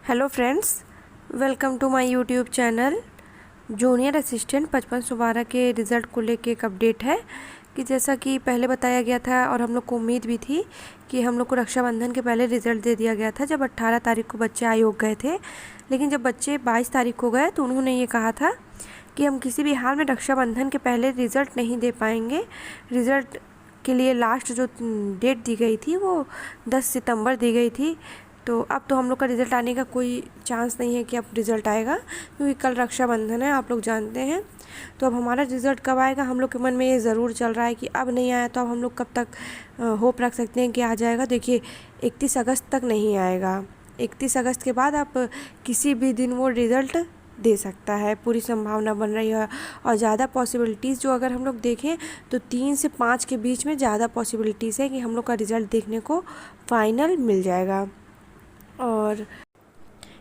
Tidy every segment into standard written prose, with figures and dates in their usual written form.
Hello friends, welcome to my YouTube channel. Junior assistant 5512 के result को लेके एक अपडेट है कि जैसा कि पहले बताया गया था और हम लोग को उम्मीद भी थी कि हम लोग को रक्षाबंधन के पहले रिज़ल्ट दे दिया गया था जब 18 तारीख को बच्चे आयोग गए थे। लेकिन जब बच्चे 22 तारीख को गए तो उन्होंने ये कहा था कि हम किसी भी हाल में रक्षाबंधन के पहले रिज़ल्ट नहीं दे पाएंगे। रिज़ल्ट के लिए लास्ट जो डेट दी गई थी वो 10 सितंबर दी गई थी। तो अब तो हम लोग का रिज़ल्ट आने का कोई चांस नहीं है कि अब रिज़ल्ट आएगा, क्योंकि कल रक्षाबंधन है, आप लोग जानते हैं। तो अब हमारा रिज़ल्ट कब आएगा, हम लोग के मन में ये ज़रूर चल रहा है कि अब नहीं आया तो अब हम लोग कब तक होप रख सकते हैं कि आ जाएगा। देखिए 31 अगस्त तक नहीं आएगा। 31 अगस्त के बाद आप किसी भी दिन वो रिज़ल्ट दे सकता है, पूरी संभावना बन रही है। और ज़्यादा पॉसिबिलिटीज़ जो अगर हम लोग देखें तो 3 से 5 के बीच में ज़्यादा पॉसिबिलिटीज़ है कि हम लोग का रिज़ल्ट देखने को फाइनल मिल जाएगा। और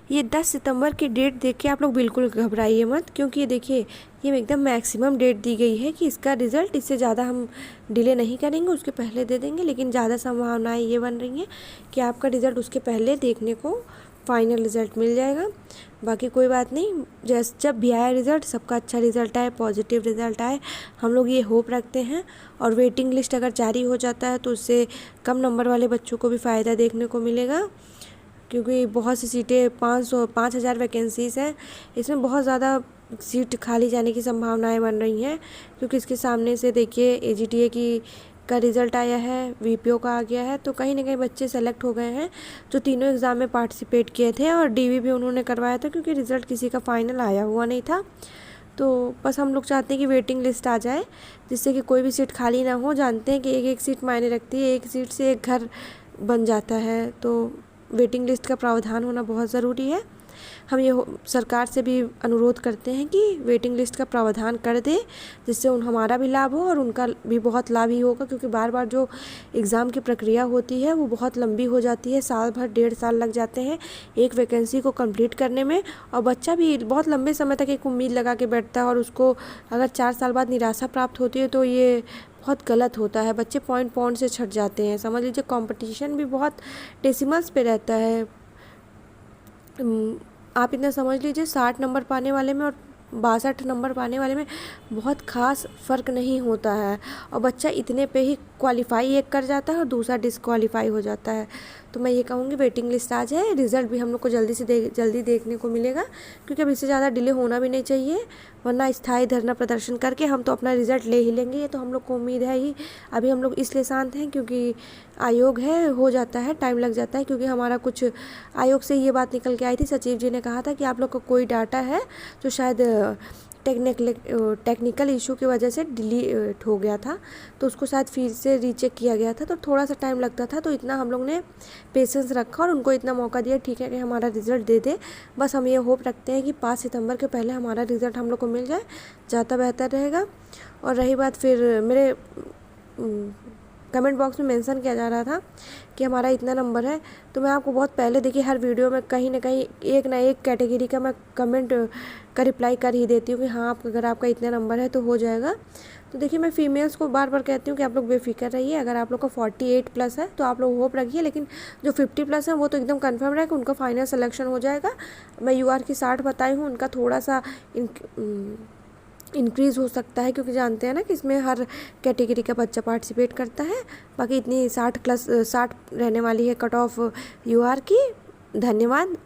ये 10 सितंबर की डेट देख के आप लोग बिल्कुल घबराइए मत, क्योंकि ये देखिए ये एकदम मैक्सिमम डेट दी गई है कि इसका रिज़ल्ट, इससे ज़्यादा हम डिले नहीं करेंगे, उसके पहले दे देंगे। लेकिन ज़्यादा संभावनाएं ये बन रही हैं कि आपका रिज़ल्ट उसके पहले देखने को फाइनल रिज़ल्ट मिल जाएगा। बाकी कोई बात नहीं, जब भी आए रिज़ल्ट सबका अच्छा रिज़ल्ट आए, पॉजिटिव रिज़ल्ट आए, हम लोग ये होप रखते हैं। और वेटिंग लिस्ट अगर जारी हो जाता है तो उससे कम नंबर वाले बच्चों को भी फ़ायदा देखने को मिलेगा, क्योंकि बहुत सी सीटें 5,000 वैकेंसीज़ हैं। इसमें बहुत ज़्यादा सीट खाली जाने की संभावनाएं बन रही हैं, क्योंकि इसके सामने से देखिए एजीटीए का रिज़ल्ट आया है, वीपीओ का आ गया है। तो कहीं ना कहीं बच्चे सेलेक्ट हो गए हैं जो तीनों एग्ज़ाम में पार्टिसिपेट किए थे, और डीवी भी उन्होंने करवाया था, क्योंकि रिज़ल्ट किसी का फाइनल आया हुआ नहीं था। तो बस हम लोग चाहते हैं कि वेटिंग लिस्ट आ जाए, जिससे कि कोई भी सीट खाली ना हो। जानते हैं कि एक एक सीट मायने रखती है, एक सीट से एक घर बन जाता है। तो वेटिंग लिस्ट का प्रावधान होना बहुत ज़रूरी है। हम ये सरकार से भी अनुरोध करते हैं कि वेटिंग लिस्ट का प्रावधान कर दे, जिससे हमारा भी लाभ हो और उनका भी बहुत लाभ ही होगा। क्योंकि बार बार जो एग्ज़ाम की प्रक्रिया होती है वो बहुत लंबी हो जाती है, साल भर 1.5 साल लग जाते हैं एक वैकेंसी को कंप्लीट करने में। और बच्चा भी बहुत लंबे समय तक एक उम्मीद लगा के बैठता है, और उसको अगर 4 साल बाद निराशा प्राप्त होती है तो ये बहुत गलत होता है। बच्चे पॉइंट से छट जाते हैं। समझ लीजिए कंपटीशन भी बहुत डेसिमल्स पे रहता है। आप इतना समझ लीजिए 60 नंबर पाने वाले में और 62 नंबर पाने वाले में बहुत ख़ास फ़र्क नहीं होता है, और बच्चा इतने पे ही क्वालिफाई एक कर जाता है और दूसरा डिसक्वालीफाई हो जाता है। तो मैं ये कहूँगी वेटिंग लिस्ट आ जाए, रिज़ल्ट भी हम लोग को जल्दी देखने को मिलेगा, क्योंकि अब इससे ज़्यादा डिले होना भी नहीं चाहिए, वरना स्थायी धरना प्रदर्शन करके हम तो अपना रिज़ल्ट ले ही लेंगे। ये तो हम लोग को उम्मीद है ही। अभी हम लोग इसलिए शांत हैं क्योंकि आयोग है, हो जाता है, टाइम लग जाता है। क्योंकि हमारा कुछ आयोग से ये बात निकल के आई थी, सचिव जी ने कहा था कि आप लोग का कोई डाटा है जो शायद टेक्निकल इशू की वजह से डिलीट हो गया था, तो उसको शायद फिर से रीचेक किया गया था, तो थोड़ा सा टाइम लगता था। तो इतना हम लोग ने पेशेंस रखा और उनको इतना मौका दिया, ठीक है कि हमारा रिज़ल्ट दे दे। बस हम ये होप रखते हैं कि 5 सितंबर के पहले हमारा रिज़ल्ट हम लोग को मिल जाए, ज़्यादा बेहतर रहेगा। और रही बात, फिर मेरे कमेंट बॉक्स में मेंशन किया जा रहा था कि हमारा इतना नंबर है, तो मैं आपको बहुत पहले, देखिए हर वीडियो में कहीं ना कहीं एक ना एक कैटेगरी का मैं कमेंट का रिप्लाई कर ही देती हूँ कि हाँ अगर आपका इतना नंबर है तो हो जाएगा। तो देखिए मैं फीमेल्स को बार बार कहती हूँ कि आप लोग बेफिक्र रहिए। अगर आप लोग का 48 प्लस है तो आप लोग होप रखिए, लेकिन जो 50 प्लस है वो तो एकदम कन्फर्म रहे कि उनका फाइनल सिलेक्शन हो जाएगा। मैं यूआर की 60 बताई हूँ, उनका थोड़ा सा इंक्रीज़ हो सकता है, क्योंकि जानते हैं ना कि इसमें हर कैटेगरी का बच्चा पार्टिसिपेट करता है। बाकी इतनी 60 रहने वाली है कट ऑफ यूआर की। धन्यवाद।